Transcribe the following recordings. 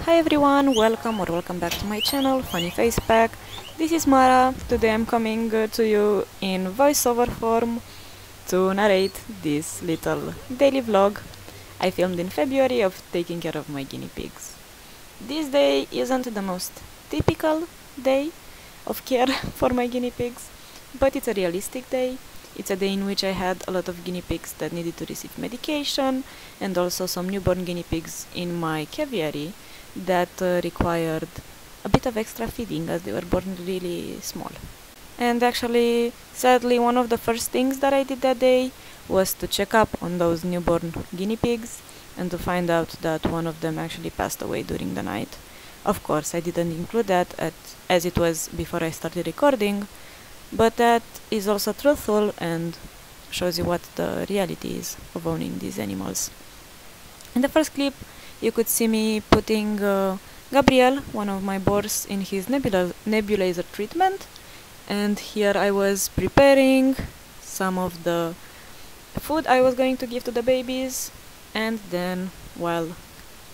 Hi everyone, welcome back to my channel, Funny Face Pack. This is Mara. Today I'm coming to you in voiceover form to narrate this little daily vlog I filmed in February of taking care of my guinea pigs. This day isn't the most typical day of care for my guinea pigs, but it's a realistic day. It's a day in which I had a lot of guinea pigs that needed to receive medication and also some newborn guinea pigs in my Febuary that required a bit of extra feeding as they were born really small. And actually, sadly, one of the first things that I did that day was to check up on those newborn guinea pigs and to find out that one of them actually passed away during the night. Of course, I didn't include that as it was before I started recording, but that is also truthful and shows you what the reality is of owning these animals. In the first clip, you could see me putting Gabriel, one of my boars, in his nebulizer treatment, and here I was preparing some of the food I was going to give to the babies, and then while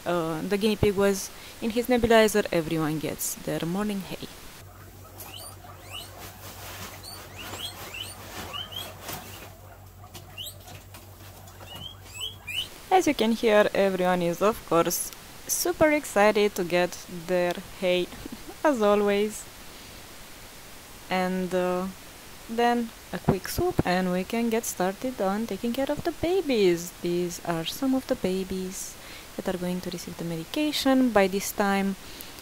the guinea pig was in his nebulizer, everyone gets their morning hay. As you can hear, everyone is of course super excited to get their hay, as always. And then a quick soup and we can get started on taking care of the babies. These are some of the babies that are going to receive the medication. By this time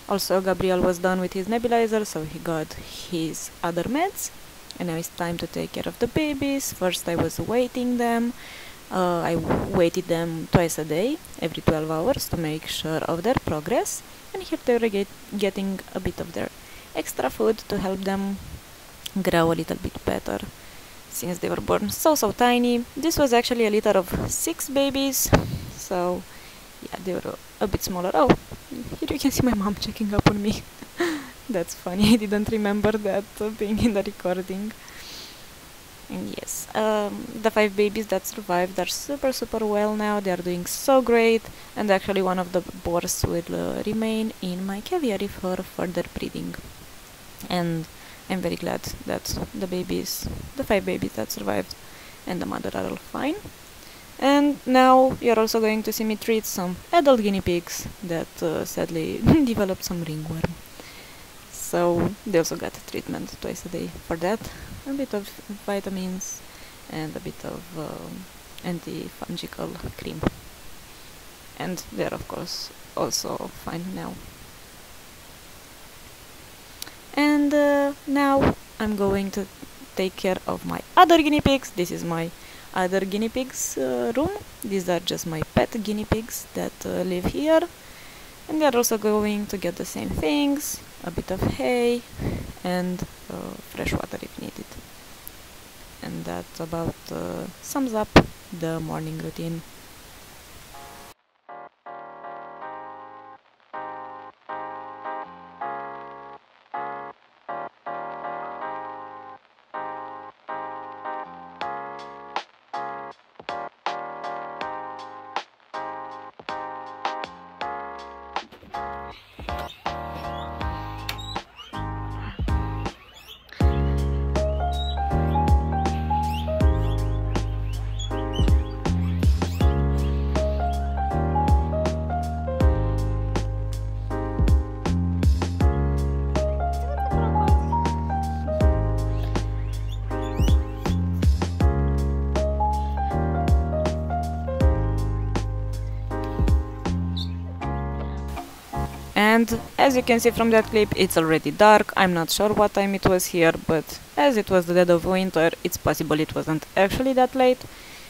also Gabriel was done with his nebulizer, so he got his other meds, and now it's time to take care of the babies. First I was weighting them. I weighted them twice a day, every 12 hours, to make sure of their progress, and here they were getting a bit of their extra food to help them grow a little bit better since they were born so tiny. This was actually a litter of 6 babies, so yeah, they were a bit smaller. Oh, here you can see my mom checking up on me. That's funny, I didn't remember that being in the recording. And yes, the 5 babies that survived are super well now. They are doing so great, and actually one of the boars will remain in my Febuary for further breeding. And I'm very glad that the 5 babies that survived and the mother are all fine. And now you're also going to see me treat some adult guinea pigs that sadly developed some ringworm. So they also got treatment twice a day for that. A bit of vitamins and a bit of anti-fungal cream. And they're of course also fine now. And now I'm going to take care of my other guinea pigs. This is my other guinea pigs room. These are just my pet guinea pigs that live here. And they're also going to get the same things, a bit of hay and fresh water if needed. And that about sums up the morning routine. And as you can see from that clip, it's already dark. I'm not sure what time it was here, but as it was the dead of winter, it's possible it wasn't actually that late.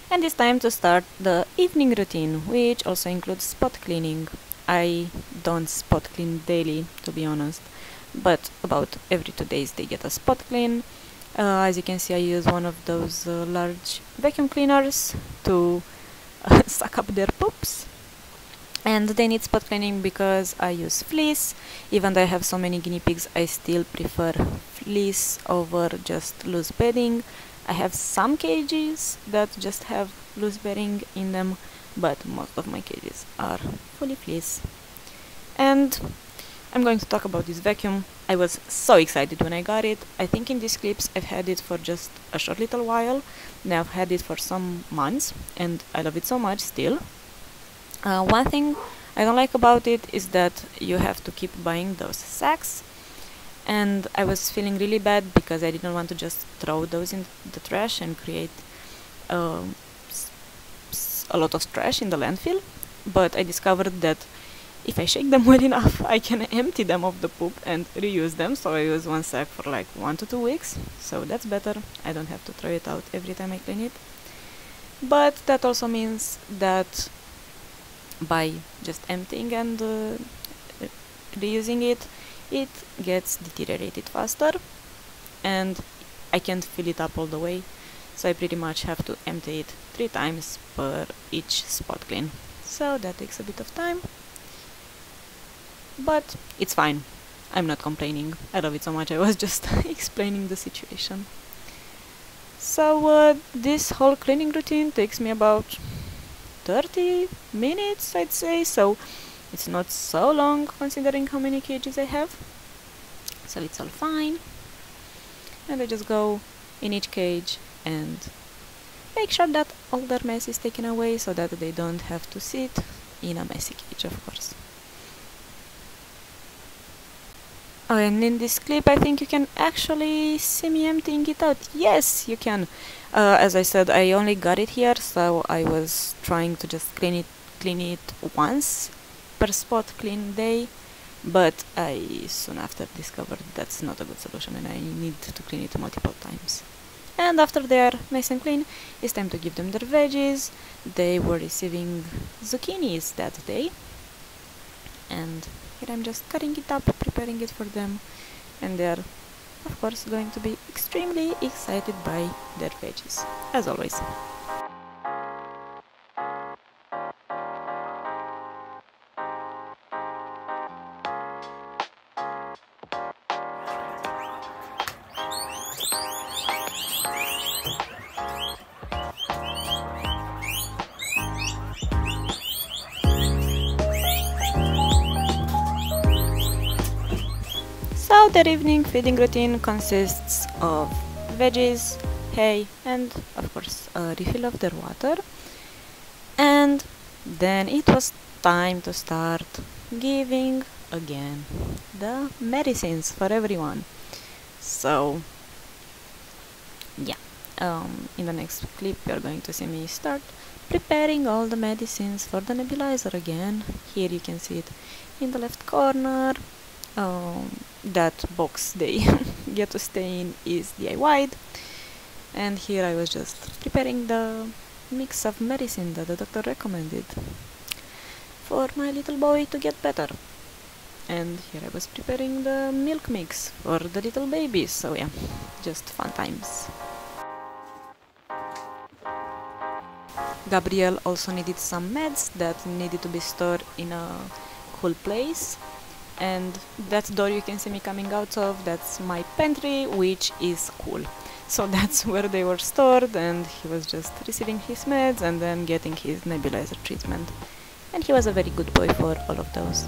And it's time to start the evening routine, which also includes spot cleaning. I don't spot clean daily, to be honest, but about every 2 days they get a spot clean. As you can see, I use one of those large vacuum cleaners to suck up their poops. And they need spot cleaning because I use fleece. Even though I have so many guinea pigs, I still prefer fleece over just loose bedding. I have some cages that just have loose bedding in them, but most of my cages are fully fleece. And I'm going to talk about this vacuum. I was so excited when I got it. I think in these clips I've had it for just a short little while. Now I've had it for some months and I love it so much still. One thing I don't like about it is that you have to keep buying those sacks, and I was feeling really bad because I didn't want to just throw those in the trash and create a lot of trash in the landfill, but I discovered that if I shake them well enough, I can empty them of the poop and reuse them. So I use one sack for like 1 to 2 weeks, so that's better. I don't have to throw it out every time I clean it. But that also means that by just emptying and reusing it, it gets deteriorated faster and I can't fill it up all the way, so I pretty much have to empty it 3 times per each spot clean. So that takes a bit of time, but it's fine. I'm not complaining. I love it so much. I was just explaining the situation. So this whole cleaning routine takes me about 30 minutes, I'd say, so it's not so long considering how many cages I have. So it's all fine. And I just go in each cage and make sure that all their mess is taken away so that they don't have to sit in a messy cage, of course. Oh, and in this clip I think you can actually see me emptying it out. Yes, you can. As I said, I only got it here, so I was trying to just clean it once per spot clean day, but I soon after discovered that's not a good solution and I need to clean it multiple times. And after they are nice and clean, it's time to give them their veggies. They were receiving zucchinis that day, and here I'm just cutting it up, preparing it for them, and they're of course going to be extremely excited by their veggies, as always. So their evening feeding routine consists of veggies, hay, and of course a refill of their water. And then it was time to start giving again the medicines for everyone. So yeah, in the next clip you're going to see me start preparing all the medicines for the nebulizer again. Here you can see it in the left corner. That box they get to stay in is DIY'd, and here I was just preparing the mix of medicine that the doctor recommended for my little boy to get better. And here I was preparing the milk mix for the little babies, so yeah, just fun times. Gabriel also needed some meds that needed to be stored in a cool place, and that door you can see me coming out of, that's my pantry, which is cool. So that's where they were stored, and he was just receiving his meds and then getting his nebulizer treatment. And he was a very good boy for all of those.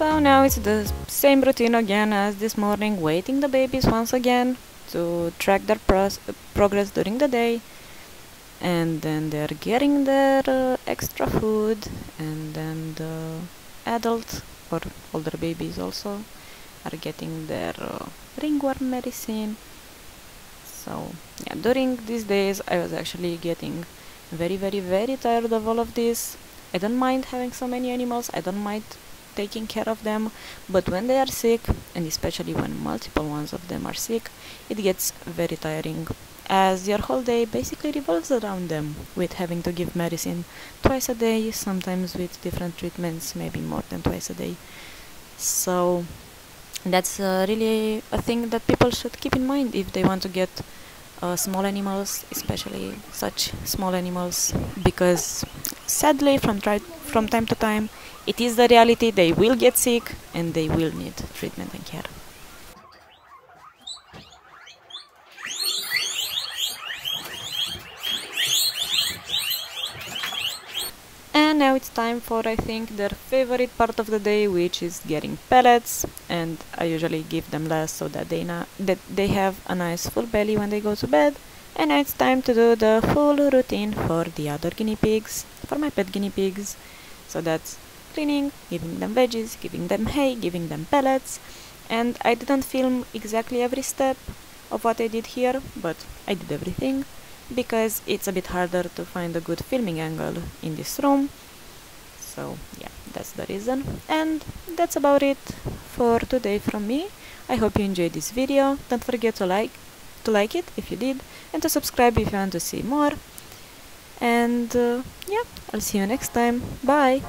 So now it's the same routine again as this morning, waiting the babies once again to track their progress during the day, and then they're getting their extra food, and then the adult or older babies also are getting their ringworm medicine. So yeah, during these days I was actually getting very tired of all of this. I don't mind having so many animals, I don't mind taking care of them, but when they are sick, and especially when multiple ones of them are sick, it gets very tiring, as your whole day basically revolves around them, with having to give medicine twice a day, sometimes with different treatments, maybe more than twice a day. So that's really a thing that people should keep in mind if they want to get small animals, especially such small animals, because sadly from time to time it is the reality, they will get sick and they will need treatment and care. And now it's time for, I think, their favorite part of the day, which is getting pellets. And I usually give them less so that they have a nice full belly when they go to bed. And now it's time to do the full routine for the other guinea pigs, for my pet guinea pigs. So that's cleaning, giving them veggies, giving them hay, giving them pellets. And I didn't film exactly every step of what I did here, but I did everything, because it's a bit harder to find a good filming angle in this room. So yeah, that's the reason. And that's about it for today from me. I hope you enjoyed this video. Don't forget to like it if you did, and to subscribe if you want to see more. And yeah, I'll see you next time. Bye!